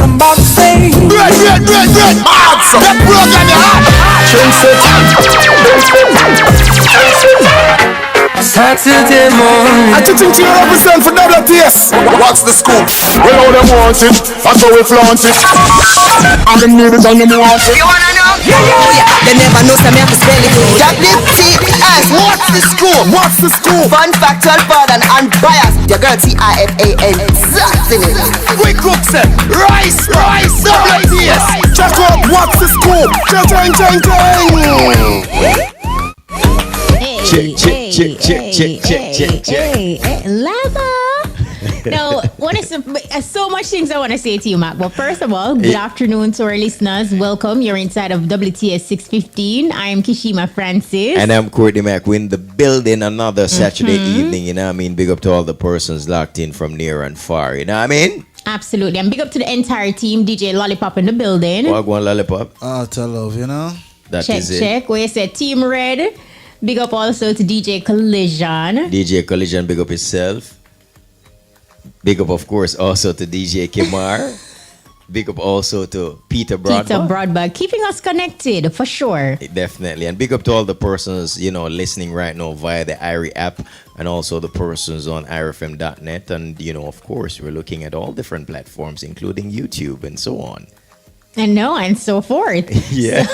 what I'm about to say. Great. Marks. That program you have. Saturday morning. I think you represent for WTS. What's the scoop? Well, all them want it. That's how we flaunt it. And them need it and them want it. You wanna know? Yeah. They never know some have to spell it. WTS. What's the scoop? What's the scoop? Fun, factual, fun, and unbiased. Your girl TIFAN. Exactly. We cook them. Rice. WTS. Check out what's the scoop? Chang. Check. Lava. Now, so much things I want to say to you, Mac. But first of all, good afternoon to our listeners. Welcome. You're inside of WTS 615. I'm Kishima Francis. And I'm Courtney Mac. We're in the building another Saturday evening, you know what I mean? Big up to all the persons locked in from near and far, you know what I mean? Absolutely. And big up to the entire team. DJ Lollipop in the building. Wagwan Lollipop. Tell love, you know? That is it. Check. Where you said Team Red. Big up also to DJ Collision. DJ Collision, big up yourself. Big up, of course, also to DJ Kimar. Big up also to Peter Broadbag. Keeping us connected, for sure. Definitely. And big up to all the persons, you know, listening right now via the IRIE app and also the persons on irifm.net. And, you know, of course, we're looking at all different platforms, including YouTube and so on. And so forth. Yeah.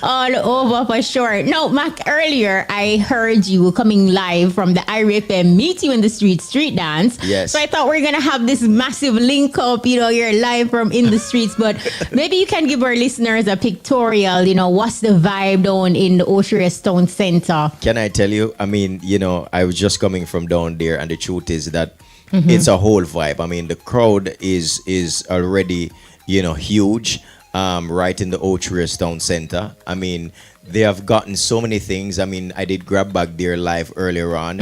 All over for sure. No, Mac, earlier I heard you coming live from the IRIE FM Meet You in the Street Dance. Yes. So I thought we are going to have this massive link up, you know, you're live from in the streets. But maybe you can give our listeners a pictorial, you know, what's the vibe down in the Ocean Stone Center? Can I tell you? I mean, you know, I was just coming from down there, and the truth is that it's a whole vibe. I mean, the crowd is already, you know, huge, right in the Otrius Town Center. I mean, they have gotten so many things. I mean, I did grab back their live earlier on,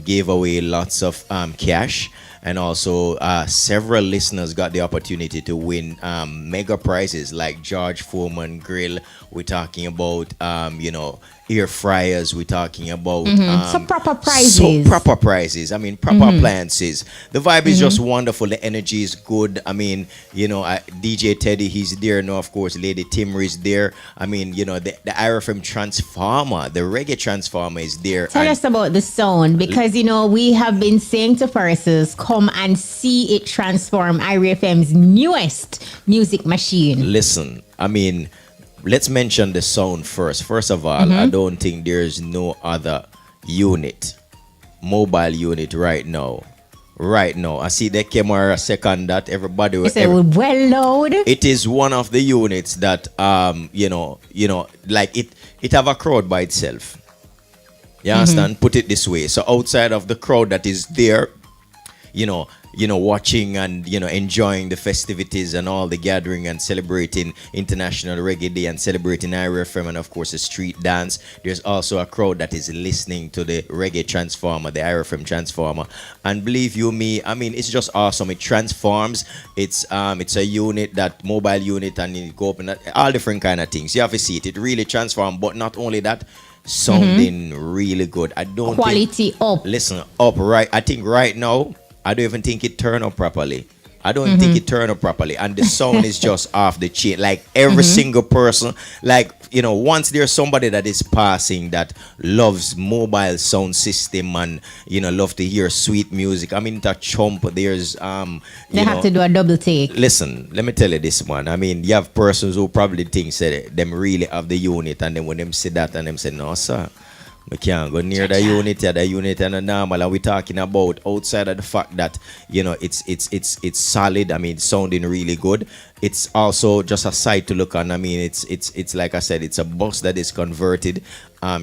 gave away lots of cash, and also several listeners got the opportunity to win mega prizes like George Foreman Grill. We're talking about, you know, air fryers. We're talking about so proper prizes. I mean, proper appliances. The vibe is just wonderful. The energy is good. I mean, you know, DJ Teddy, he's there now. Of course, Lady Timber is there. I mean, you know, the IRFM transformer, the reggae transformer is there. Tell us about the sound, because, you know, we have been saying to persons, come and see it transform IRIE FM's newest music machine. Listen, I mean, let's mention the sound first. First of all, I don't think there's no other mobile unit right now. I see the camera second that everybody will. Well loud. It is one of the units that you know, like it have a crowd by itself. You understand? Put it this way. So outside of the crowd that is there, you know, watching and, you know, enjoying the festivities and all the gathering and celebrating International Reggae Day and celebrating IRIE FM and, of course, the street dance. There's also a crowd that is listening to the reggae transformer, the IRIE FM transformer. And believe you me, I mean, it's just awesome. It transforms. It's a unit, that mobile unit, and it go open all different kind of things. You have to see it. It really transforms. But not only that, sounding really good. I don't quality think, up. Listen, up, right? I think right now, I don't even think it turned up properly. And the sound is just off the chain. Like every single person, like, you know, once there's somebody that is passing that loves mobile sound system and, you know, love to hear sweet music. I mean, that chump, there's they have to do a double take. Listen, let me tell you this, man. I mean, you have persons who probably think that them really have the unit, and then when them see that and them say, no, sir, we can't go near the unit and the normal. And we're talking about outside of the fact that, you know, it's solid. I mean, it's sounding really good. It's also just a sight to look on. I mean, it's like I said, it's a bus that is converted,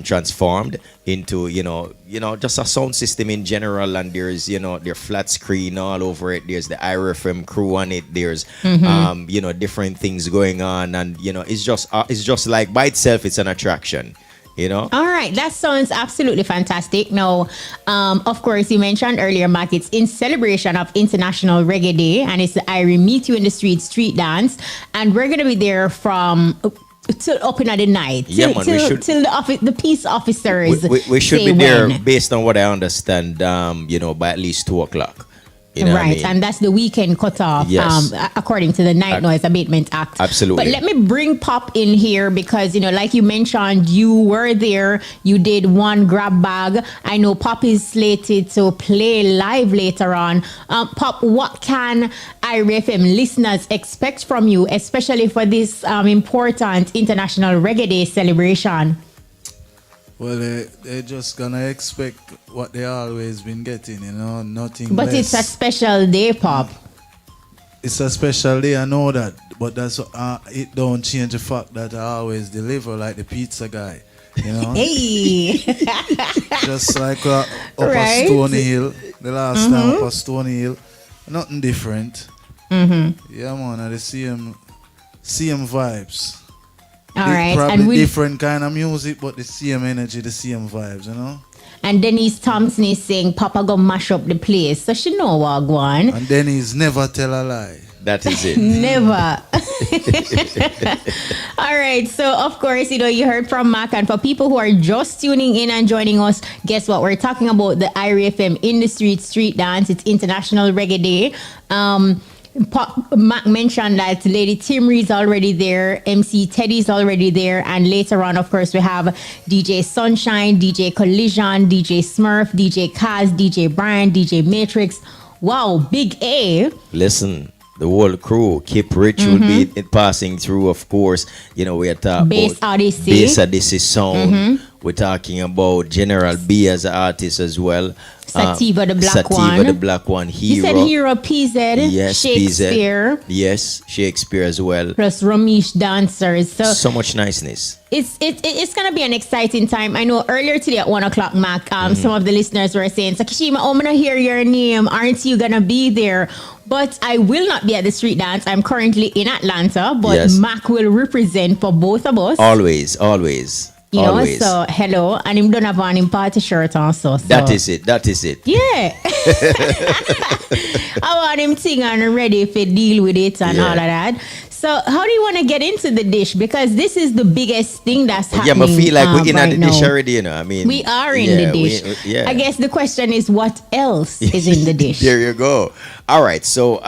transformed into, you know, just a sound system in general. And there's, you know, their flat screen all over it. There's the IRIE FM crew on it. There's, you know, different things going on. And, you know, it's just like by itself, it's an attraction. You know? All right, that sounds absolutely fantastic. Now, of course, you mentioned earlier, Mark, it's in celebration of International Reggae Day, and it's the IRIE Meet You in the Street Dance, and we're gonna be there from till up in the night. Yeah, man, till the peace officers. We should be there based on what I understand. You know, by at least 2:00. You know what I Right, mean? and that's the weekend cutoff, Yes. according to the Night Noise Abatement Act. Absolutely. But let me bring Pop in here because, like you mentioned, you were there, you did one grab bag. I know Pop is slated to play live later on. Pop, what can IRIE FM listeners expect from you, especially for this important International Reggae Day celebration? Well, they're just gonna expect what they always been getting, nothing But less. it's a special day, Pop. It's a special day, I know that, but that's it don't change the fact that I always deliver like the pizza guy, Hey! Just like up Right. a Stony Hill, the last time up a Stony Hill, nothing different. Yeah, man, the same vibes. All right. Probably And different kind of music, but the same energy, the same vibes, And Denise Thompson is saying Papa go mash up the place. So she know what go on. And then he's never tell a lie. That is it. Never. All right. So, of course, you heard from Mac. And for people who are just tuning in and joining us, guess what? We're talking about the IRIE FM in the street dance. It's International Reggae Day. Mac mentioned that Lady Timri's already there, MC Teddy's already there, and later on, of course, we have DJ Sunshine, DJ Collision, DJ Smurf, DJ Kaz, DJ Brian, DJ Matrix. Wow, Big A. Listen, the whole crew, Kip Rich will be passing through, of course. We are talking Bass about Odyssey. Bass Odyssey sound. We're talking about General B as an artist as well. Sativa the Black Sativa One. the Black One. Hero. You said Hero PZ, Yes, Shakespeare, PZ. Yes, Shakespeare as well. plus Ramesh dancers. So much niceness. it's gonna be an exciting time. I know earlier today at 1:00, Mac, some of the listeners were saying, Sakishima, I'm gonna hear your name. Aren't you gonna be there? But I will not be at the street dance. I'm currently in Atlanta, but Yes. Mac will represent for both of us. Always. You know, Always. so hello, and him don't have on him party shirt also. So. That is it. Yeah. I want him sing and ready if deal with it and Yeah. all of that. So how do you want to get into the dish? Because this is the biggest thing that's Yeah, happening. but feel like we're in right the now. dish already, I mean, We are in yeah, the dish. yeah. I guess the question is, what else is in the dish? There you go. All right. So,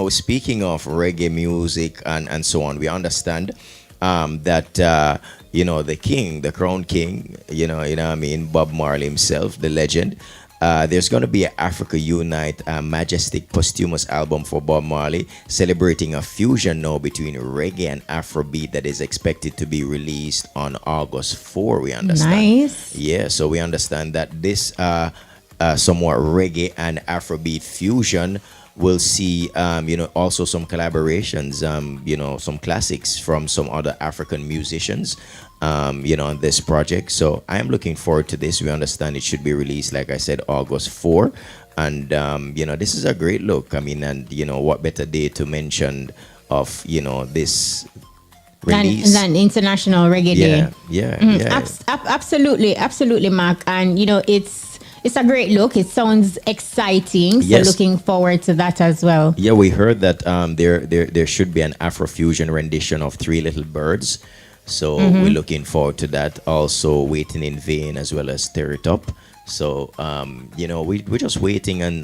speaking of reggae music and so on, we understand that the king, the crown king, what I mean, Bob Marley himself, the legend. There's going to be an Africa Unite majestic posthumous album for Bob Marley, celebrating a fusion now between reggae and Afrobeat that is expected to be released on August 4. We understand. Nice. Yeah, so we understand that this somewhat reggae and Afrobeat fusion will see, also some collaborations, some classics from some other African musicians, on this project. So I am looking forward to this. We understand it should be released, like I said, August 4. And, this is a great look. I mean, and, what better day to mention of, this release Than International Reggae Day. Yeah. Absolutely, Mark. And it's a great look. It sounds exciting. So Yes. looking forward to that as well. Yeah, we heard that there should be an Afrofusion rendition of Three Little Birds. So we're looking forward to that. Also, Waiting in Vain as well as Stir It Up. So we're just waiting and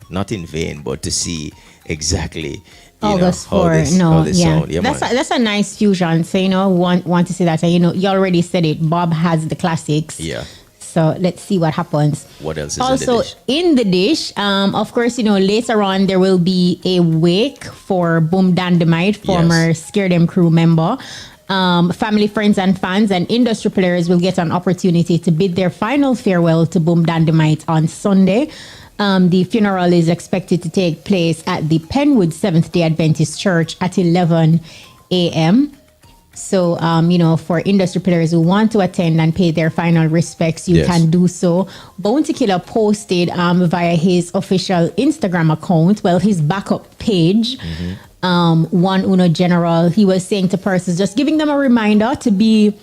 not in vain, but to see exactly August how 4. how this sound. Yeah, man. That's a nice fusion. So want to see that. And you already said it. Bob has the classics. Yeah. So let's see what happens. What else is Also in the dish? in the dish, of course, later on there will be a wake for Boom Dynamite, former Scare Them crew member. Family, friends, and fans and industry players will get an opportunity to bid their final farewell to Boom Dynamite on Sunday. The funeral is expected to take place at the Penwood Seventh-day Adventist Church at 11 a.m. So, for industry players who want to attend and pay their final respects, you Yes. can do so. Bounty Killer posted via his official Instagram account, his backup page, One Uno General. He was saying to persons, just giving them a reminder to be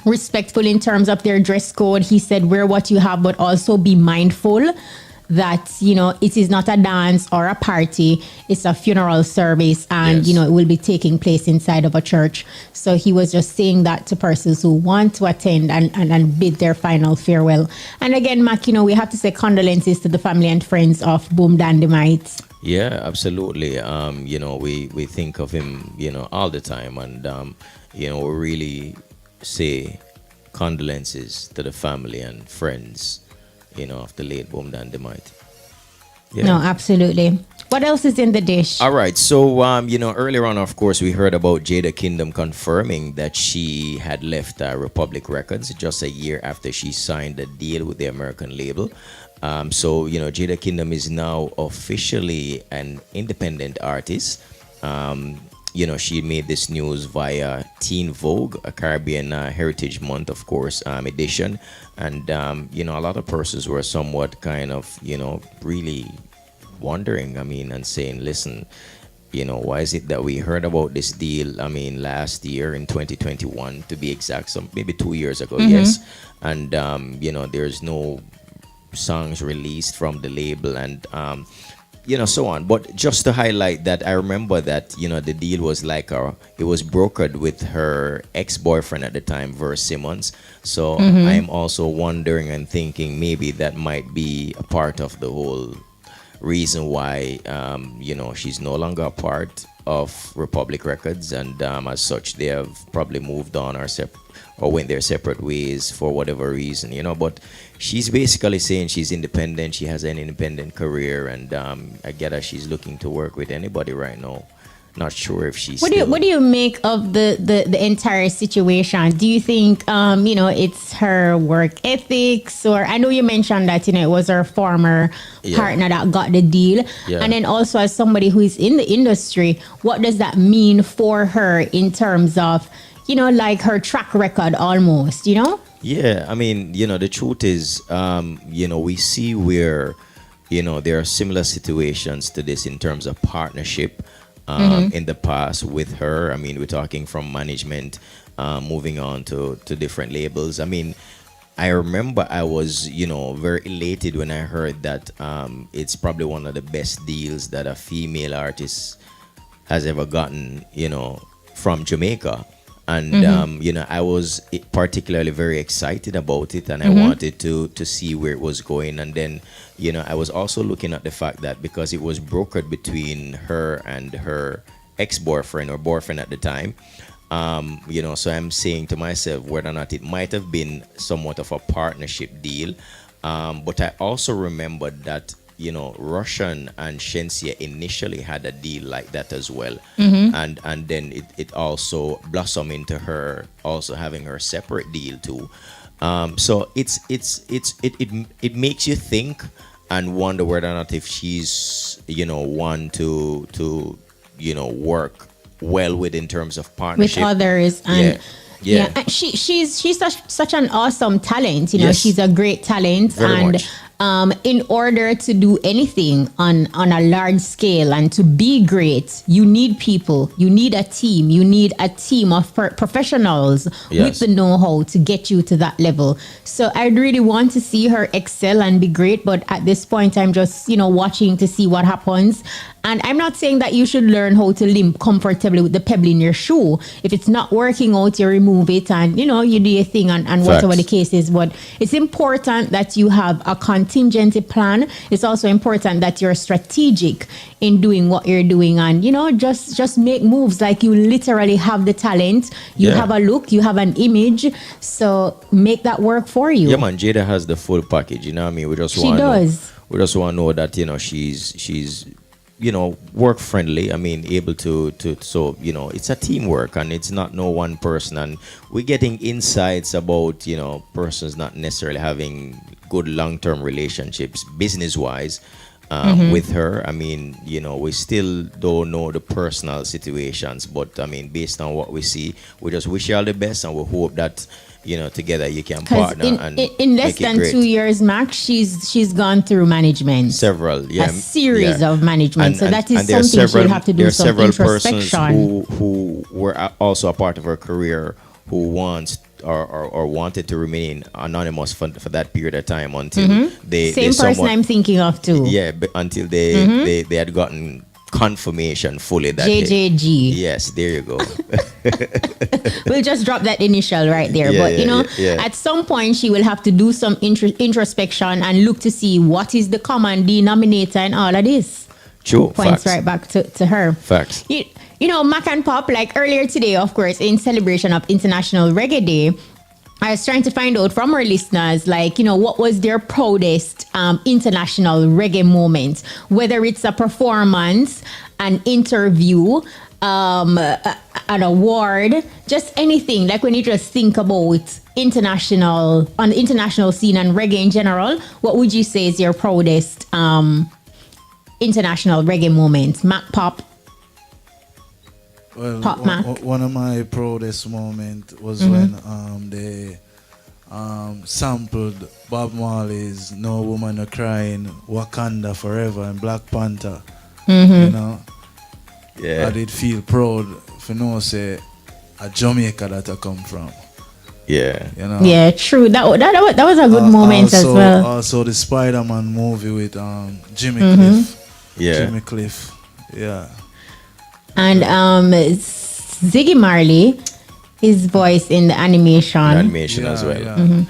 respectful in terms of their dress code. He said, wear what you have, but also be mindful. that, it is not a dance or a party, it's a funeral service, and, Yes. it will be taking place inside of a church. So he was just saying that to persons who want to attend and bid their final farewell. And again, Mac, we have to say condolences to the family and friends of Boom Dynamite. Yeah, absolutely. We think of him, all the time, and we really say condolences to the family and friends, of the late Boom Dynamite. Yeah. No, absolutely. What else is in the dish? All right. So, earlier on, of course, we heard about Jada Kingdom confirming that she had left Republic Records just a year after she signed a deal with the American label. So, Jada Kingdom is now officially an independent artist. She made this news via Teen Vogue, a Caribbean Heritage Month, of course, edition. And, a lot of persons were somewhat kind of, really wondering, and saying, listen, why is it that we heard about this deal, last year in 2021, to be exact, maybe 2 years ago, yes. And, there's no songs released from the label and, so on. But just to highlight that, I remember that, the deal was like, it was brokered with her ex-boyfriend at the time, Verse Simmons. So I'm also wondering and thinking maybe that might be a part of the whole reason why, she's no longer a part of Republic Records, and as such, they have probably moved on or went their separate ways for whatever reason, But she's basically saying she's independent. She has an independent career, and I get that she's looking to work with anybody right now. Not sure if she's. What do you make of the entire situation? Do you think it's her work ethics, or I know you mentioned that it was her former partner that got the deal, and then also as somebody who is in the industry, what does that mean for her in terms of like her track record almost? Yeah, the truth is, we see where there are similar situations to this in terms of partnership. In the past with her. We're talking from management, moving on to different labels. I remember I was, very elated when I heard that it's probably one of the best deals that a female artist has ever gotten, from Jamaica. And, I was particularly very excited about it, and I wanted to see where it was going. And then, I was also looking at the fact that because it was brokered between her and her ex-boyfriend or boyfriend at the time, so I'm saying to myself whether or not it might have been somewhat of a partnership deal. But I also remembered that, Russian and Shensia initially had a deal like that as well. And then it also blossomed into her also having her separate deal too. So it makes you think and wonder whether or not if she's, one to work well with in terms of partnership. With others. And yeah. And she's such an awesome talent. Yes. She's a great talent. Very much. In order to do anything on a large scale and to be great, you need people, you need a team, of professionals with the know-how to get you to that level. So I'd really want to see her excel and be great, but at this point I'm just, watching to see what happens. And I'm not saying that you should learn how to limp comfortably with the pebble in your shoe. If it's not working out, you remove it and, you do your thing and whatever the case is. But it's important that you have a contingency plan. It's also important that you're strategic in doing what you're doing and, just make moves like you literally have the talent. You have a look, you have an image. So make that work for you. Yeah, man, Jada has the full package. You know what I mean? We just want to know that, she's work friendly. Able to so it's a teamwork and it's not no one person, and we're getting insights about persons not necessarily having good long-term relationships business wise with her. We still don't know the personal situations, but based on what we see, we just wish you all the best and we hope that together you can partner in less than 2 years, Max, she's gone through management. Several, a series of management. So that is and something she'll have to do some several introspection. persons who were also a part of her career who wants or wanted to remain anonymous for that period of time until they Same person I'm thinking of too. Yeah, but until they had gotten confirmation fully that JJG. Yes, there you go. We'll just drop that initial right there. Yeah, but you know, yeah. at some point she will have to do some introspection and look to see what is the common denominator in all of this. True. Points Facts. right back to her. Facts. You know, Mac and Pop, like earlier today, of course, in celebration of International Reggae Day, I was trying to find out from our listeners, like, you know, what was their proudest international reggae moment, whether it's a performance, an interview, an award, just anything. Like when you just think about on the international scene and reggae in general, what would you say is your proudest international reggae moment? Mac, Pop? Well, Pop Mac. one of my proudest moments was when they sampled Bob Marley's "No Woman No Crying," "Wakanda Forever," and Black Panther. You know, Yeah. I did feel proud for say a Jamaica that I come from. Yeah. You know. Yeah, true. That was a good moment as well. Also, the Spider-Man movie with Jimmy Cliff. Yeah. Jimmy Cliff. Yeah. And Ziggy Marley, his voice in the animation. Animation as well. Yeah.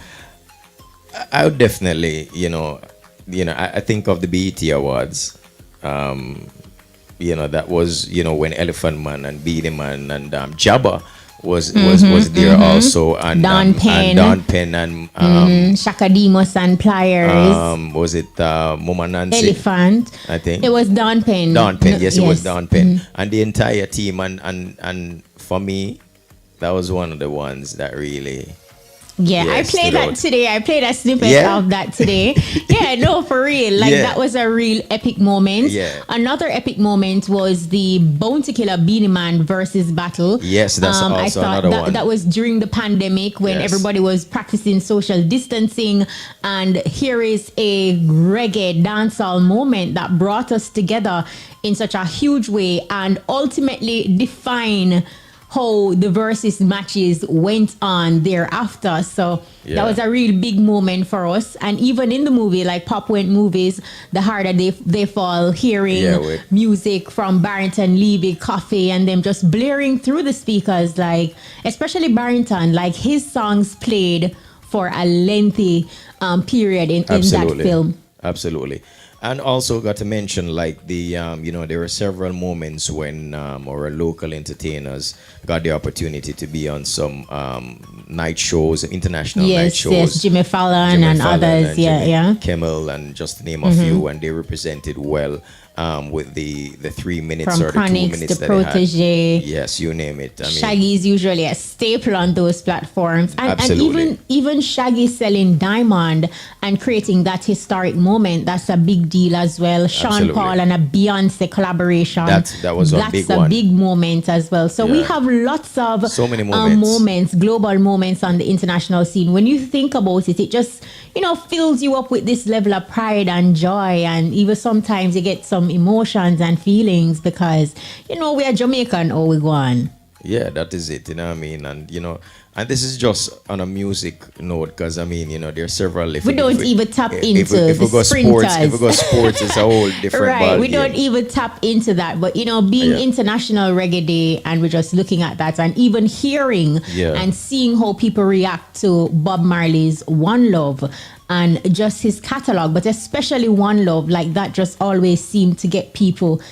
I would definitely, I think of the BET Awards. That was, when Elephant Man and Beanie Man and Jabba was there also, and Don Penn. and Don Penn and Shaka Demus and Pliers. was it Mama Nancy? Elephant. I think It was Don Penn. Don Penn. No, Yes, it was Don Penn, and the entire team, and for me, that was one of the ones that really. Yeah, Yeah, I played stood that out. today. I played a snippet Yeah? of that today. Yeah, no, for real. Like, Yeah. that was a real epic moment. Yeah. Another epic moment was the Bounty Killer Beanie Man versus battle. Yes, that's I also thought another one. that was during the pandemic when Yes. everybody was practicing social distancing. And here is a reggae dancehall moment that brought us together in such a huge way and ultimately define how the versus matches went on thereafter. So Yeah. that was a real big moment for us. And even in the movie, like Pop Went movies, the harder they fall, hearing music from Barrington, Levy, Coffee, and them just blaring through the speakers, like especially Barrington, like his songs played for a lengthy period in that film. Absolutely. And also got to mention, like, the there were several moments when our local entertainers got the opportunity to be on some night shows, international night shows. Yes, Jimmy Fallon and others, Jimmy Kimmel, and just to name a few, and they represented well with the 3 minutes From or the 2 Chronix minutes to that Protege. they had. Yes, you name it. I mean, Shaggy is usually a staple on those platforms. And Absolutely. even Shaggy selling Diamond and creating that historic moment, that's a big deal as well. Sean Absolutely. Paul and a Beyonce collaboration. That was a big one. That's a big moment as well. So we Yeah. have lots of So many moments. global moments on the international scene. When you think about it, it just, fills you up with this level of pride and joy. And even sometimes you get some emotions and feelings because, we are Jamaican, we go on. Yeah, that is it. You know what I mean? And and this is just on a music note, because I mean, there are several. We don't even tap into if the we go sprinters. sports, if we go sports, it's a whole different. Right, we ballgame. don't even tap into that. But being International Reggae Day, and we're just looking at that, and even hearing and seeing how people react to Bob Marley's One Love and just his catalog, but especially One Love, like that just always seemed to get people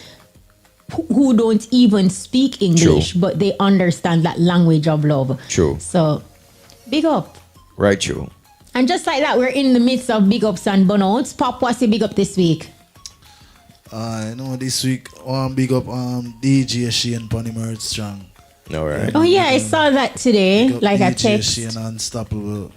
who don't even speak English, True. but they understand that language of love. True. So, big up. Right, true. And just like that, we're in the midst of big ups and burnouts. Pop, what's the big up this week? This week, big up DJ Shane Pony Merge Strong. All right. Oh yeah, I saw that today. Big up Like a DJ text. Shane Unstoppable.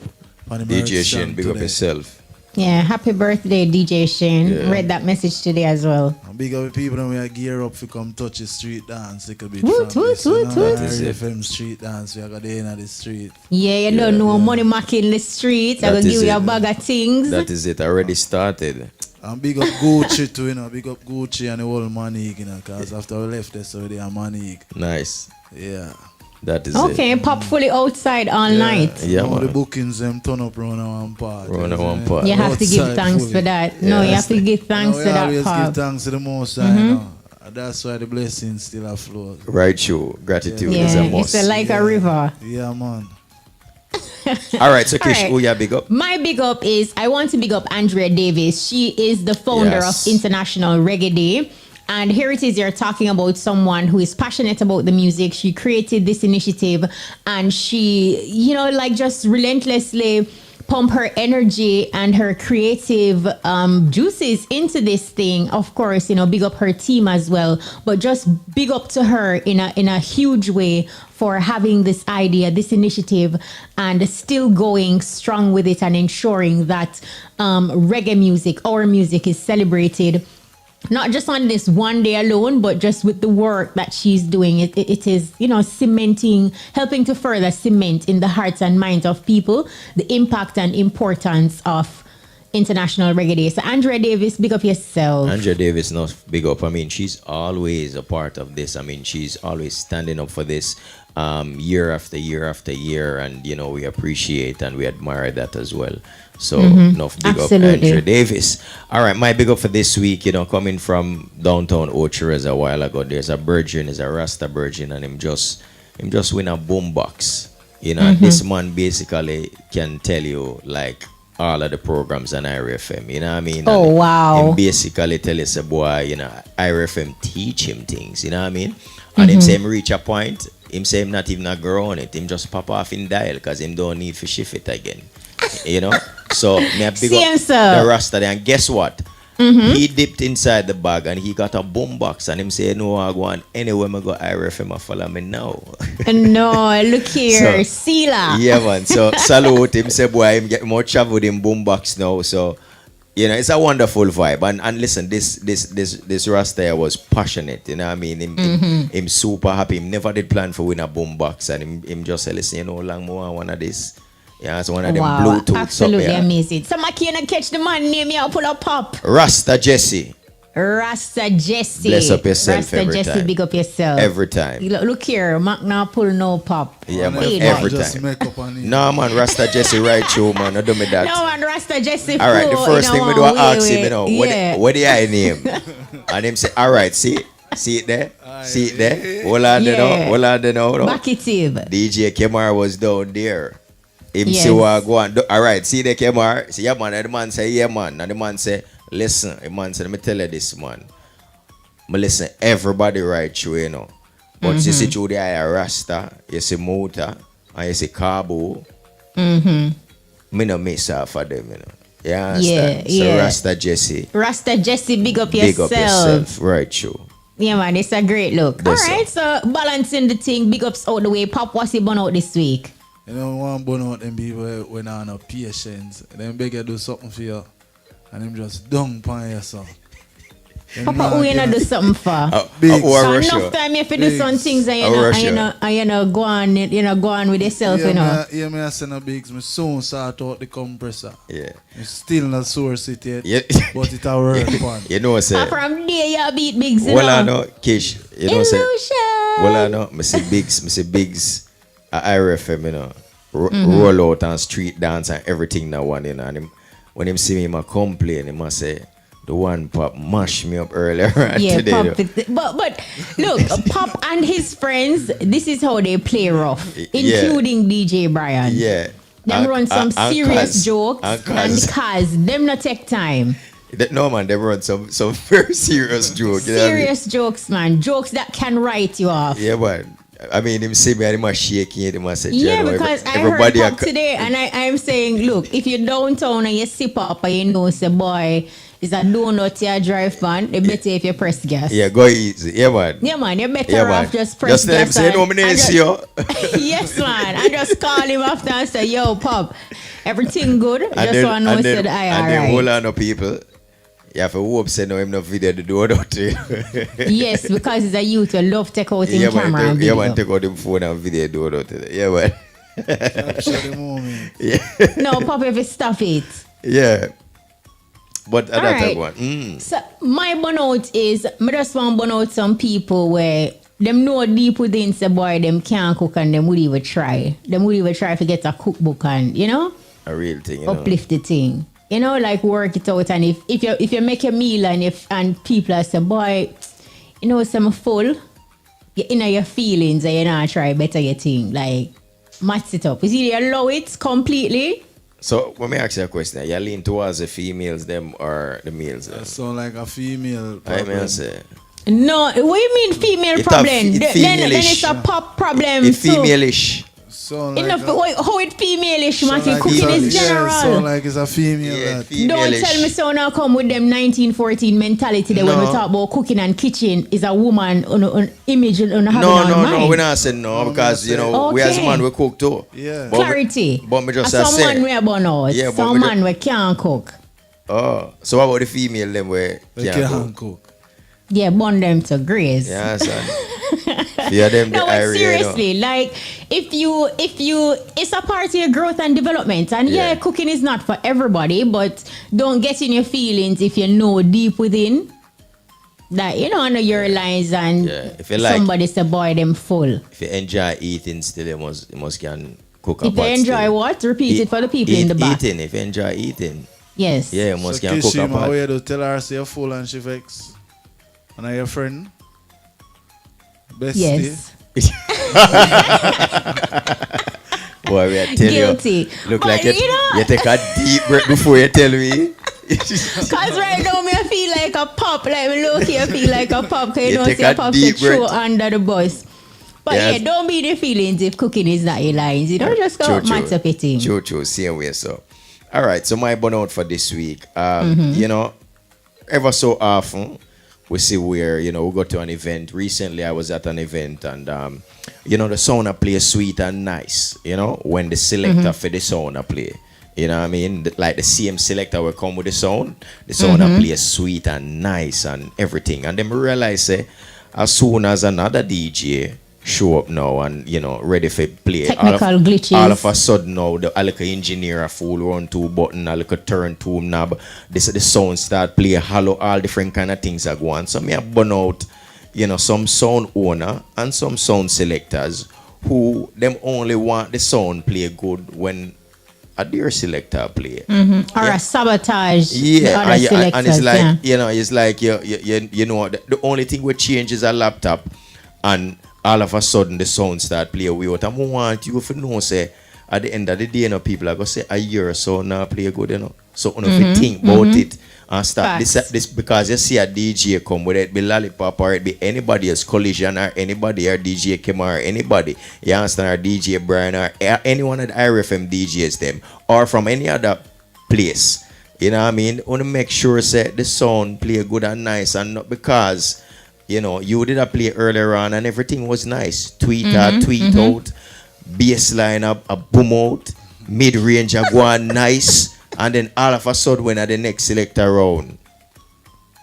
Pony DJ Merge Shane, Strong big up today. yourself. Yeah, happy birthday, DJ Shane. Yeah. Read that message today as well. And big up the people that we are gear up to come touch the street dance a bit Woot, from woot, this. woot, woot. IRIE FM street dance. We are going in the street. Yeah, you don't know money mack in the streets. I'm That gonna is give you a it. bag of things. That is it. Already started. And big up Gucci too, big up Gucci and the whole Manique, because after we left there, so they are Manique. Nice. Yeah. That is Okay, pop fully outside all night. Yeah, All the man. bookings them turn up round one part. Round one part. You have to give Outside thanks fully. for that. No, you have to give thanks we to that always give pop. thanks to the Most High, you know. That's why the blessings still are flowing. Right, true. Gratitude is Yeah, a must. it's like a river. Yeah, man. All right, so Kish, All right. who you big up? My big up is I want to big up Andrea Davis. She is the founder Yes. of International Reggae Day. And here it is, you're talking about someone who is passionate about the music. She created this initiative and she, like just relentlessly pump her energy and her creative juices into this thing. Of course, big up her team as well, but just big up to her in a huge way for having this idea, this initiative, and still going strong with it and ensuring that reggae music, our music, is celebrated. Not just on this one day alone, but just with the work that she's doing. It is, cementing, helping to further cement in the hearts and minds of people the impact and importance of International Reggae Day. So Andrea Davis, big up yourself. Andrea Davis, not big up. I mean, she's always a part of this. I mean, she's always standing up for this year after year after year. And, we appreciate and we admire that as well. So, enough big Absolutely. up Andrea Davis. All right, my big up for this week, coming from downtown Ocherez a while ago, there's a virgin, is a Rasta virgin, and him just win a boombox. This man basically can tell you, like, all of the programs on IRIE FM, you know what I mean? Oh, And wow. him basically tell us, boy, IRIE FM teach him things, you know what I mean? And him say him reach a point, him say him not even a grow on it, him just pop off in dial because him don't need to shift it again. So me a big Same, up sir. the Rasta there. And guess what? He dipped inside the bag and he got a boombox and him say, no, I go on anywhere I go IRIE FM, I follow me now. No, look here, So, Sila. Yeah, man. So salute him, say boy, him get more travel with him boombox now. So it's a wonderful vibe. And listen, this Rasta here was passionate. You know what I mean? Him super happy. Him never did plan for win a boombox, and him just say, listen, long more I want of this. Yeah, it's one of them Wow, Bluetooth absolutely up here. amazing. So I can't catch the man name here, pull up pop. Rasta Jesse. Rasta Jesse. Bless up yourself Rasta every Jesse, time. big up yourself. Every time. Look here, Mac now pull no pop. Yeah, man. Hey, Every boy. Just time. make up on it. No, man. Rasta Jesse right through, man. Don't do me that. No, and Rasta Jesse. All right, the flow first in thing we a do, I way, ask him, yeah. what the I name? And him say, all right, see it there? See it there? Hold on, Yeah. hold on, no. Back it in. DJ Kemar was down there. Him Yes. see what go on. All right, see the Kemar? See, yeah, man. And the man say, yeah, man. And the man say, listen. The man say, let me tell you this, man. But listen, everybody right through, But you see through the eye Rasta, you see Mota, and you see Cabo. Me no miss out for them, You understand? Yeah, So yeah. Rasta Jesse, Rasta Jesse, big up big yourself. up yourself, right through. Yeah, man, it's a great look. That's All right, so balancing the thing, big ups out the way. Pop, what's he born out this week? One burn out them people when I no patience. Then beg you do something for you. And them just dung pan you, so. Papa, who you not do something for? Big. Or So Russia. enough time you have to do Big. some things and Or Russia. you know go on with yourself, Yeah, me I send a bigs. Me soon sort out the compressor. Yeah. Me still not source it yet. Yeah. But it a work pan. You know, say, From there you beat bigs, well, I know, Kish, you know, say, Illusion. well, I know, me see Biggs, at IRIE FM, roll out and street dance and everything now one, and him, when him see me, he complain, he must say, the one Pop mashed me up earlier Yeah, today. Pop. But look, Pop and his friends, this is how they play rough, Yeah. including DJ Brian. Yeah. Them run some and serious Kaz. jokes And and Kaz. cause them not take time. No, man, they run some very serious joke. You know what I mean? Serious jokes, man. Jokes that can write you off. Yeah, but I mean, him see me and him a shaking it, him a say, Yeah, you know, because I heard everybody Pop today and I'm saying, look, if you're downtown and you sip up and you know, say, boy, is a donut you drive pan, it better if you press gas. Yeah, go easy. Yeah, man. Yeah, man, you're better Yeah, off man. just press Just let him gas. say, and- no, my name and is just- you. Yes, man. I just call him after and say, yo, Pop, everything good? Just want to know, said, I and then alright. hold on to people. You have to hope say no him no video the door out to you. Yes, because he's a youth who love take out him Yeah, camera man, and yeah, video. man, take out him phone and video door out to you. Yeah, man. Capture the moment. Yeah. No, Pop, if you stop it. Yeah. But another Alright. one. So my burnout is, I just want to burn out some people where them know deep within say boy them can't cook and them would even try. Them would even try to get a cookbook and A real thing, uplift the thing. Like work it out, and if you make a meal and people are say, boy, some full, you're in your feelings and you not try better your thing. Like match it up. Is it allow it completely? So when me ask you a question, you lean towards the females them or the males? That sound like a female I problem. may say. No, what you mean female problem? Then it's a pop problem It's too. female-ish. Sound like Enough, how it female-ish, sound Matty? like Cooking it's a- is yeah, general. sound like it's a female. Yeah, that. Don't female-ish. tell me so now come with them 1914 mentality that when we No. talk about cooking and kitchen is a woman on image on having No, on mind. no, we're not saying no because we're not we as a saying- man we cook too. Yeah. But me- Clarity. But me just some say. man we are born out. Yeah, but Some me man we can't cook. Oh, so what about the female them where They can't can't cook? cook. Yeah, burn them to grace. Yeah, son. Yeah, them the No, but IRIE, seriously, like if you, it's a part of your growth and development, and Yeah. cooking is not for everybody, but don't get in your feelings if you know deep within that under your lines and Yeah, if you like- somebody say boy them full. If you enjoy eating still you must can cook a If you pot enjoy still. what, repeat it for the people in the back. Eating, if you enjoy eating. Yes. Yeah, you So must can cook a Kishima, pot. where you tell her say you're full and she vex. And are your friend? Bestie? Yes. Boy, we are tell Guilty. you. Look But like you know- you take a deep breath before you tell me. Cause right now me I feel like a pop, like me low key I feel like a pop, cause you You don't take see a a pop deep to throw breath. under the bus. But Yes. yeah, don't be the feelings if cooking is not your lines. You don't just go match up your thing. True, same way. So, all right. So my burnout for this week. Mm-hmm. Ever so often we see where we go to an event. Recently, I was at an event, and the sauna play sweet and nice. When the selector Mm-hmm. for the sauna play. You know what I mean? Like the same selector will come with the sound. The sauna play sweet and nice and everything. And then we realize, as soon as another DJ show up now and ready for play, Technical glitches. all of a sudden now the little engineer a fool run two button, a little turn two knob, the sound start play hollow, all different kind of things are going. So me have burn out some sound owner and some sound selectors who them only want the sound play good when a dear selector play. Or a sabotage the Yeah, other and selectors. it's like yeah. it's like the only thing we change is a laptop, and all of a sudden the sound start play away. What I want you to know, say at the end of the day, people are gonna say a year or so now play good, So if you think about it and start this because you see a DJ come, whether it be Lollipop or it be anybody else, Collision or anybody or DJ Kim or anybody, you understand, or DJ Brian or any one of the IRIE FM DJs them or from any other place. You know what I mean? Want to make sure say the sound play good and nice, and not because you did a play earlier on and everything was nice. Tweet out, bass line up, a boom out, mid range a go on nice, and then all of a sudden when at the next selector round,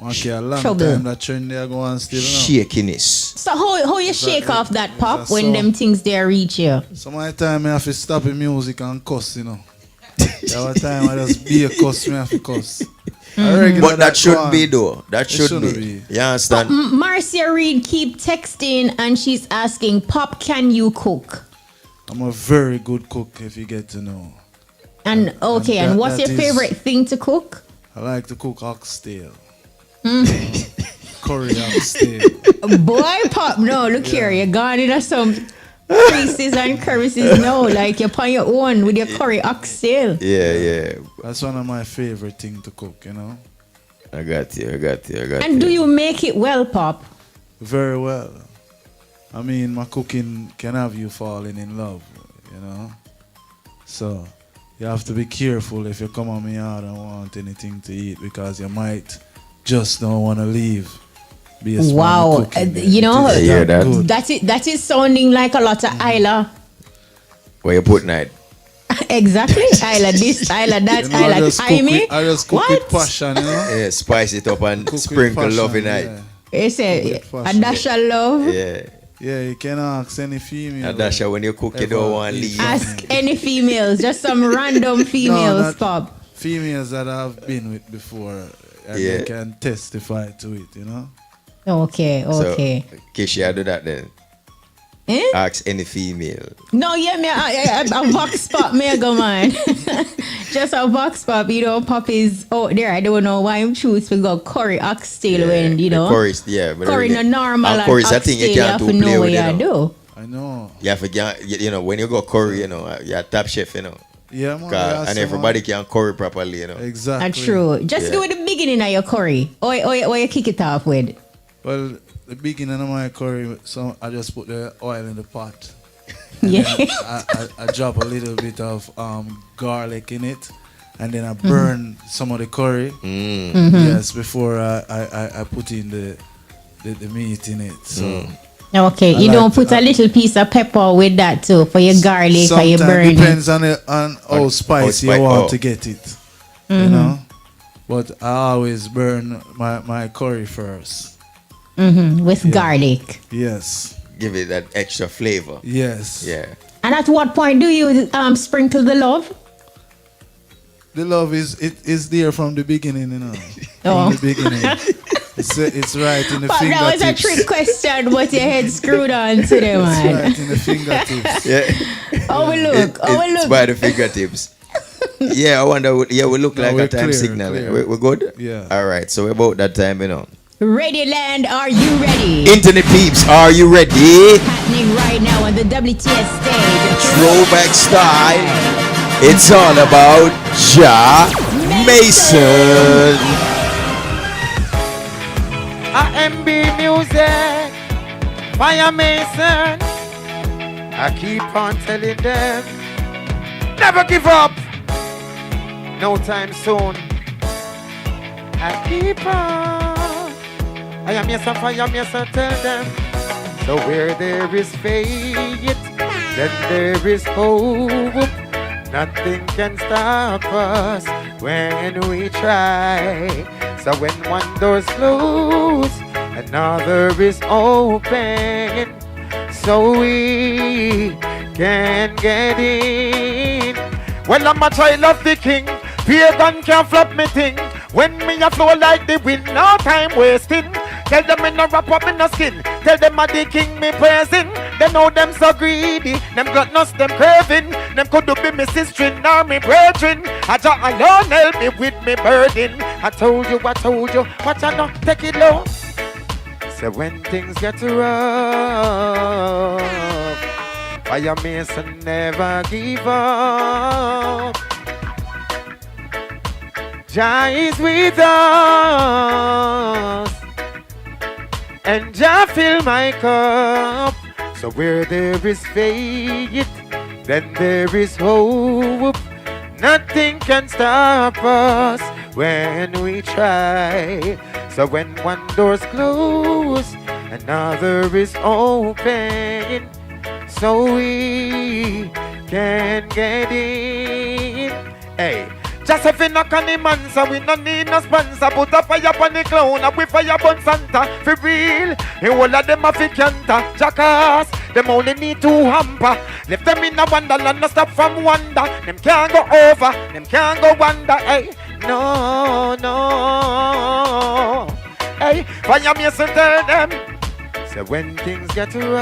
Okay, a long Trouble. time that trend there go on still now. shakiness. So how you shake off that pop that when so? them things there reach you? So my time I have to stop the music and cuss, There was time I just be a cuss, me have to cuss. A regular But that go should on. be though. That should shouldn't be. be. You understand? Marcia Reed keep texting and she's asking, Pop, can you cook? I'm a very good cook if you get to know. And okay, And and that- what's that your is- favorite thing to cook? I like to cook oxtail. Curry oxtail. Boy, Pop, no, look here, you're gone into some creases and crevices now, like you're on your own with your curry oxtail. Yeah. That's one of my favorite things to cook, I got you. And do you make it well, Pop? Very well. I mean, my cooking can have you falling in love, So, you have to be careful if you come on me out and want anything to eat because you might just don't want to leave. Based on Wow, the cooking. you know, It is hear that? good. That is sounding like a lot of Isla. Where you put night? Exactly, Isla this, Isla that, I Isla just cook timey. with, I just cook with passion, Yeah, spice it up and Cook with sprinkle passion, love in yeah. it. You say With a fashion. dash of love. Yeah. Yeah, you can ask any female. And that's how when you cook, you don't want to leave. Ask any females, just some random females, not- Pop. Females that I've been with before, and Yeah. they can testify to it, Okay. So, Keisha, do that then. Eh? Ask any female. No, yeah, me a vox pop me a go man. Just a vox pop, Pop is out there. I don't know why I'm choose to go curry oxtail when the chorus, but curry no normal and chorus, I oxtail think you you can't have do to know play what with you it. do. I know. When you go curry, you're a top chef, Yeah, man. And everybody can curry properly, Exactly. And true. Just do it the beginning of your curry. Or you kick it off with. Well, the beginning of my curry, so I just put the oil in the pot. Yeah. I drop a little bit of garlic in it, and then I burn some of the curry. Yes, before I put in the meat in it. So Okay, you don't put a little piece of pepper with that too for your garlic or your burn. Depends on how spicy you want to get it. You know, but I always burn my curry first. With garlic. Yes. Give it that extra flavor. Yes. Yeah. And at what point do you sprinkle the love? The love is there from the beginning, Oh. From the beginning. It's right in the But fingertips. that was a trick question, but your head screwed on to them, It's man. right in the fingertips. Yeah. Oh, we look. It's by the fingertips. I wonder. We look No, like we're a time clear, signal. clear. We're good. Yeah. All right. So about that time, Radio Land, are you ready? Internet peeps, are you ready? Happening right now on the WTS stage. Throwback style. It's all about Jah Mason. RMB music, Fire Mason. I keep on telling them, never give up. No time soon. I keep on. I am yes and fire, yes and tell them. So where there is faith, then there is hope. Nothing can stop us when we try. So when one door's closed, another is open. So we can get in. Well, I'm a child of the king. Pagan can't flop me thing. When me a flow like the wind, no time wasting. Tell them me no wrap up in no skin. Tell them I the king me praising. They know them so greedy. Them gluttonous, them craving. Them could do be me sister nor me brethren. I just alone help me with me burden. I told you, watch I not take it low. So when things get rough, Fire Mason never give up. Jah is with us, and Jah fill my cup. So where there is faith, then there is hope. Nothing can stop us when we try. So when one door's closed, another is open. So we can get in. Hey. Just if we knock on the man, so we no need no sponsor. Put a fire upon the clown, and we fire upon Santa. For real, the whole of them a fi canter. Jackass, them only need to hamper. Left them in a wonderland, no stop from wonder. Them can't go over, them can't go under. Hey, no. Hey, Fire Mason tell them. So when things get rough,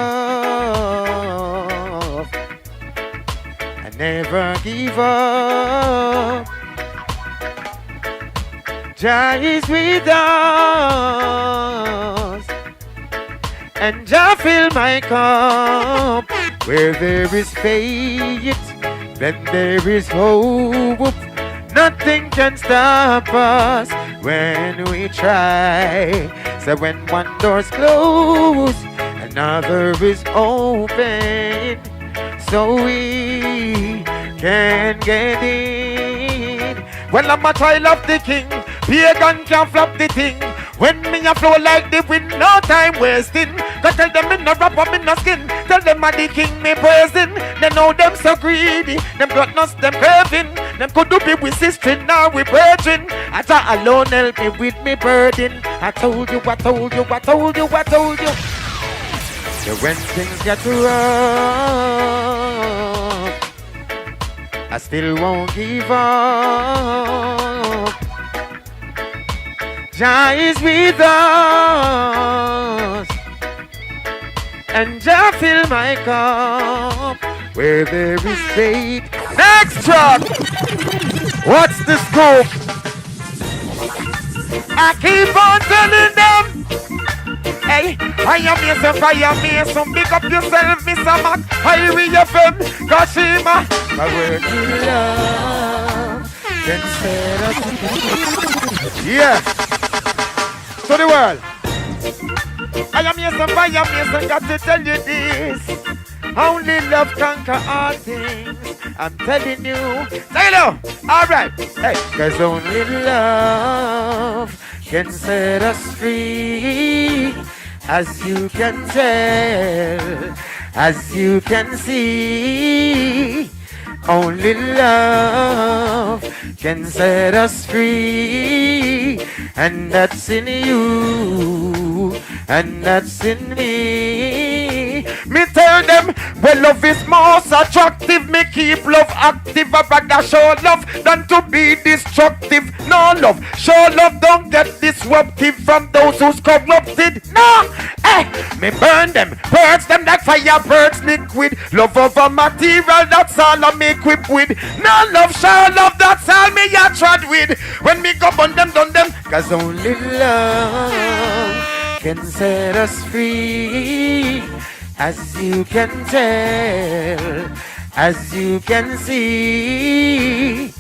I never give up. Jah is with us, and Jah fill my cup. Where there is faith, then there is hope. Nothing can stop us when we try. So when one door's closed, another is open. So we can get in. Well, I'm a child of the king. Pagan can't flop the thing. When me a flow like the wind, no time wasting. Cause tell them me no wrap up in no skin. Tell them I the king me praising. They know them so greedy. Them gluttonous, them craving. Them could do be with sister, now we brethren. I thought alone help me with me burden. I told you. So when things get rough, I still won't give up. Jah is with us, and Jah fill my cup where there is faith. Next track. What's the scope? I keep on telling them, hey, I am Mason, pick up yourself, Mr. Mac, IRIE FM, Kashima. My word to love can set us. Yeah. To the world. I am Mason, got to tell you this. Only love conquer all things. I'm telling you. Say hello. All right. Hey, cause only love can set us free. As you can tell, as you can see, only love can set us free. And that's in you, and that's in me. Me tell them, well, love is most attractive. Me keep love active. I rather show love than to be destructive. No love, show love, don't get disruptive from those who's corrupted. No, me burn them, burns them like fire burns liquid. Love over material, that's all I'm equipped with. No love, show love, that's all me a trod with. When me go burn them, done them, cause only love can set us free. As you can tell, as you can see,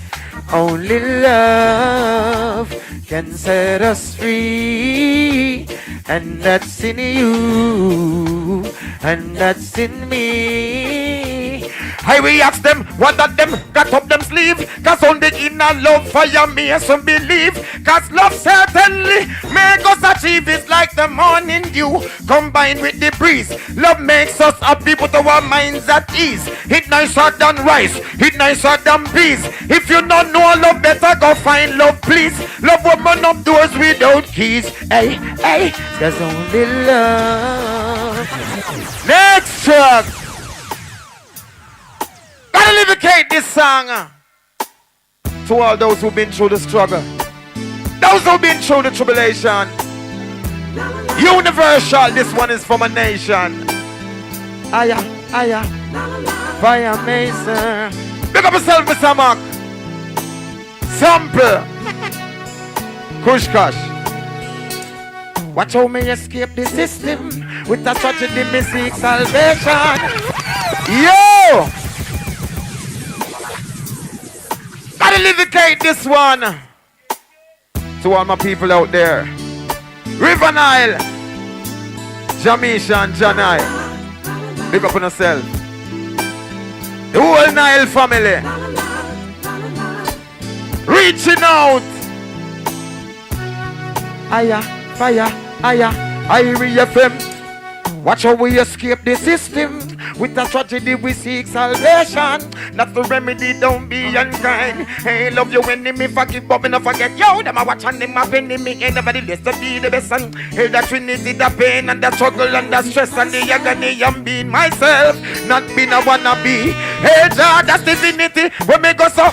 only love can set us free. And that's in you, and that's in me. I will ask them, what that them got up them sleeve. Cause only in a love fire me some believe. Cause love certainly make us achieve. It's like the morning dew combined with the breeze. Love makes us happy, put our minds at ease. It nicer than rice, it nicer than peas. If you don't know love, better go find love, please. Love open up doors without keys. Hey, hey, there's only love. Next track. Gotta livicate this song to all those who've been through the struggle, those who've been through the tribulation. Universal, this one is from a nation. Aya, aya, Fire Mason. Big up yourself, Mr. Mark. Sample. Kush Kush. Watch how me escape the system. With a tragedy, me seek salvation. Yo! Gotta livicate this one to all my people out there. River Nile, Jah Mason, Janai. Big up on yourself. The whole Nile family. Reaching out. Aya, fire, aya, IRIE FM. Watch how we escape the system. With a tragedy we seek salvation. That's the remedy, don't be unkind. Hey, love your enemy, forgive but me not forget. Yo, them a watch and them a enemy. Ain't nobody less to be the best. And hey, the trinity, the pain and the struggle and the stress and the agony. I'm being myself, not being a wannabe. Hey, Jah, that's divinity. When me go so,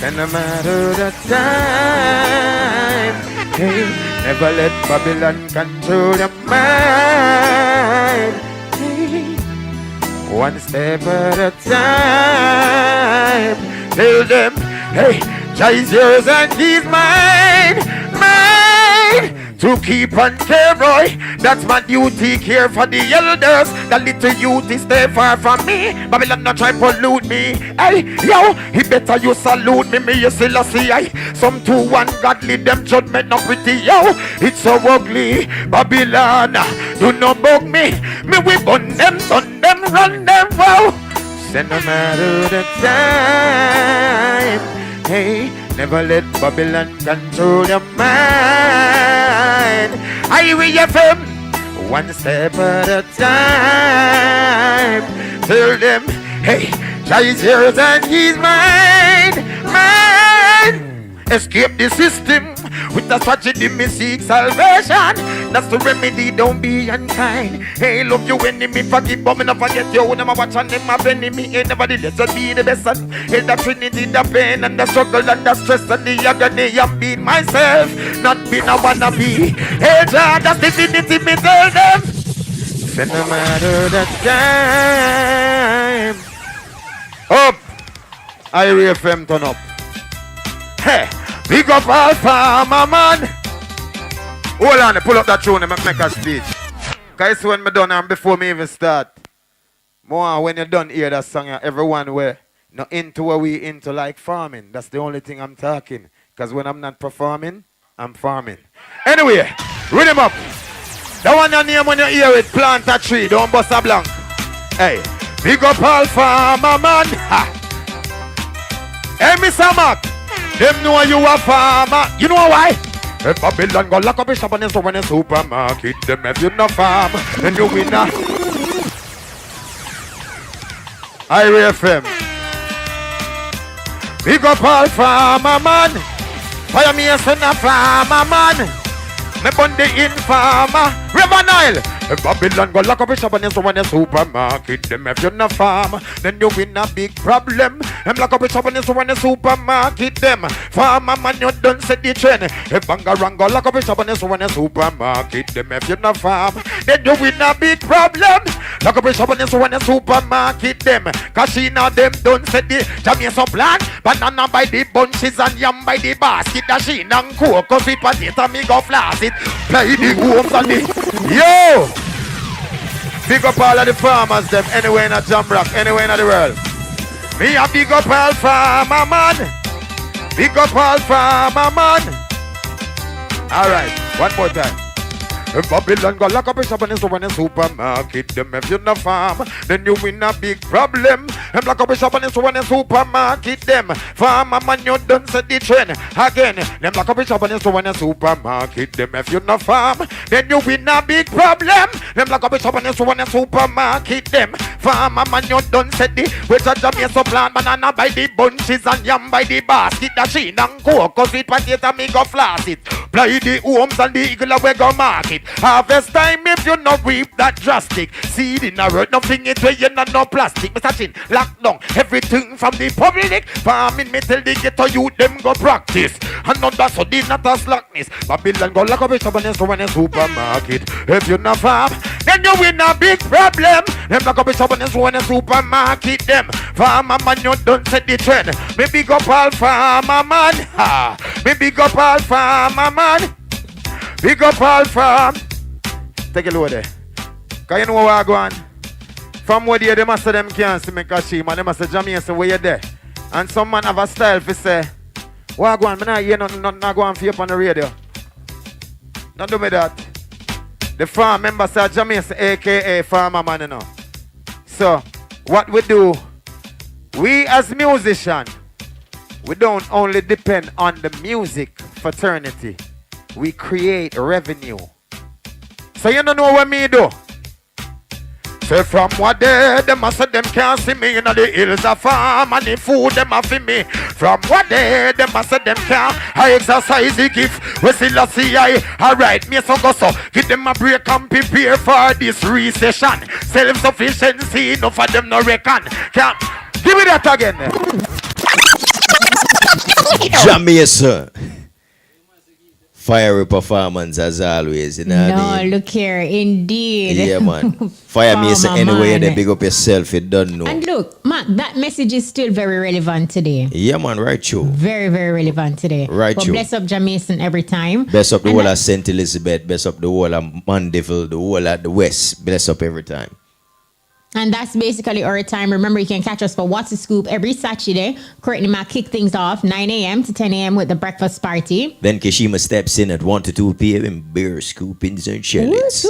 and no matter the time, hey, never let Babylon control your mind. Hey, one step at a time. Tell them, hey, Jah is yours and he's mine, mine. To keep on care, boy, that's my duty. Care for the elders. The little youth is stay far from me. Babylon not try pollute me. Hey, yo, he better you salute me. Me you still see I. Some too ungodly, them judgment not pretty. Yo, it's so ugly. Babylon, do not bug me. Me we burn them, run them. Wow. Send no matter the time. Hey, never let Babylon control your mind. IRIE FM, one step at a time. Tell them, hey, Jah is yours and he's mine, mine. Escape the system. With a tragedy, me seek salvation. That's the remedy, don't be unkind. Hey, love you enemy, forgive, but me not forget you. Never watch and them have enemy. Ain't nobody less to be the best. It's the trinity, the pain and the struggle and the stress and the agony. I'm being myself, not being a wannabe. Hey, Jah, that's the divinity, me tell them. Say no matter the time. Up, IRIE FM turn up. Hey, big up all farmer man. Hold on, pull up that tune and make a speech. Cause when me done and before me even start, more when you done hear that song, everyone were not into what we into like farming. That's the only thing I'm talking. Cause when I'm not performing, I'm farming. Anyway, read him up. That one your name when you hear it, plant a tree, don't bust a blank. Hey, big up all farmer man. Ha. Hey, Mr. Mark, them know you a farmer. You know why? If Babylon go lock up a shop and it's in a supermarket, them if you no farm, then you win a IRIE FM. Big up all farmer man. Fire me a son of farmer man. Me bun the informer. River Nile. If Babylon go lock up a shop and it's in a supermarket, them if you no farm, then you win a big problem. Them lock up a shop and it's in a supermarket, them farmer man you done set the trend. If Bangarang go lock up a shop and it's in a supermarket, them if you no farm, then you win a big problem. Lock up a shop and it's in a supermarket, them Kashina them done set the Jah Mason plan. Banana by the bunches and yam by the basket. Dashina and cocoa sweet potato me go floss it. Play the homes and the yo. Big up all of the farmers them anywhere in a Jamrock, anywhere in the world. Me a big up all farmer man. Big up all farmer man. Alright, one more time. If Babylon go lock up a shop and it's in a supermarket, them if you no farm, then you win a big problem. Them lock up a shop and it's in a supermarket, them farmer man you done set the trend. Again, them lock up a shop and it's in a supermarket, them if you no farm, then you win a big problem. Them lock up a shop and it's in a supermarket, them farmer man you done set the with a Jah Mason plant. Banana by the bunches and yam by the basket. Dasheen and cocoa sweet potato me go floss it. Play the homes and the eagle away go market. Harvest time if you not reap that drastic. Seed in a road, nothing it way in no plastic. Mr. Chin, lock down everything from the public. Farming me tell the ghetto youth them go practice. And not that so this not a slackness. Babylon go lock up a shop and it's in a supermarket. If you not farm, then you win a big problem. Them lock up a shop and it's in a supermarket. Them farmer man you don't set the trend. Me big up all farmer man. Ha. Me big up all farmer man. Big up all farm. Take a look there. Cause you know what I go on? From where they must say them can't see me Kashima and they must say Jah Mason where you there. And some man have a style for say, what I go on? Me not hear nothing not go on for you up on the radio. Don't do me that. The farm member say Jah Mason aka farmer man you know. So what we do, we as musicians, we don't only depend on the music fraternity. We create revenue. So you don't know what me do? Say from what day, them a say them can't see me in the hills of farm and the food them a for me. From what day, them a say them can't I exercise the gift. We still a see I alright, me so go so. Give them a break and prepare for this recession. Self-sufficiency, enough of them no reckon. Can't give me that again. Jah Mason. Fiery performance as always, you know what I mean? Look here, indeed. Yeah, man. Fire Mason anyway, then big up yourself, you don't know. And look, Mark, that message is still very relevant today. Yeah, man, right, you. Very, very relevant today. Right, but you. bless up Jah Mason every time. Bless up the whole of St. Elizabeth, bless up the whole of Mandeville, the whole of the West, bless up every time. And that's basically our time. Remember, you can catch us for What's the Scoop every Saturday. Courtney might kick things off 9 a.m. to 10 a.m. with the breakfast party. Then Kashima steps in at 1 to 2 p.m. in beer scoopings and shellings.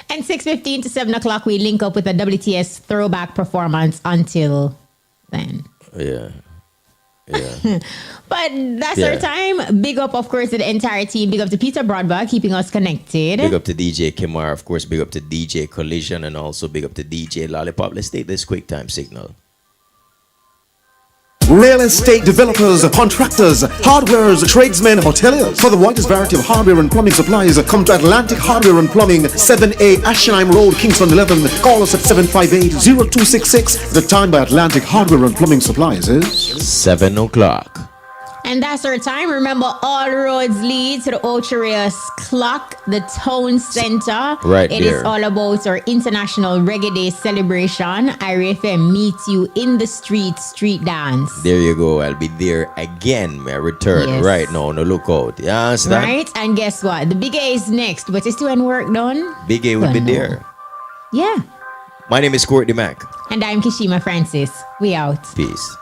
And 6:15 to 7 o'clock, we link up with the WTS throwback performance until then. Yeah. But that's our time. Big up, of course, to the entire team. Big up to Peter Broadbach, keeping us connected. Big up to DJ Kimar, of course. Big up to DJ Collision, and also big up to DJ Lollipop. Let's take this quick time signal. Real estate developers, contractors, hardwares, tradesmen, hoteliers. For the widest variety of hardware and plumbing supplies, come to Atlantic Hardware and Plumbing, 7A Ashenheim Road, Kingston 11. Call us at 758-0266. The time by Atlantic Hardware and Plumbing Supplies is 7 o'clock. And that's our time. Remember, all roads lead to the Ocherius Clock, the town center. Right It there. is all about our International Reggae Day celebration. IRIE FM meet you in the street dance. There you go. I'll be there again. May I return Yes. right now. No lookout. You understand? Right? And guess what? The Big A is next, but it's when work done. Big A will be there. Yeah. My name is Courtney Mack. And I'm Kishima Francis. We out. Peace.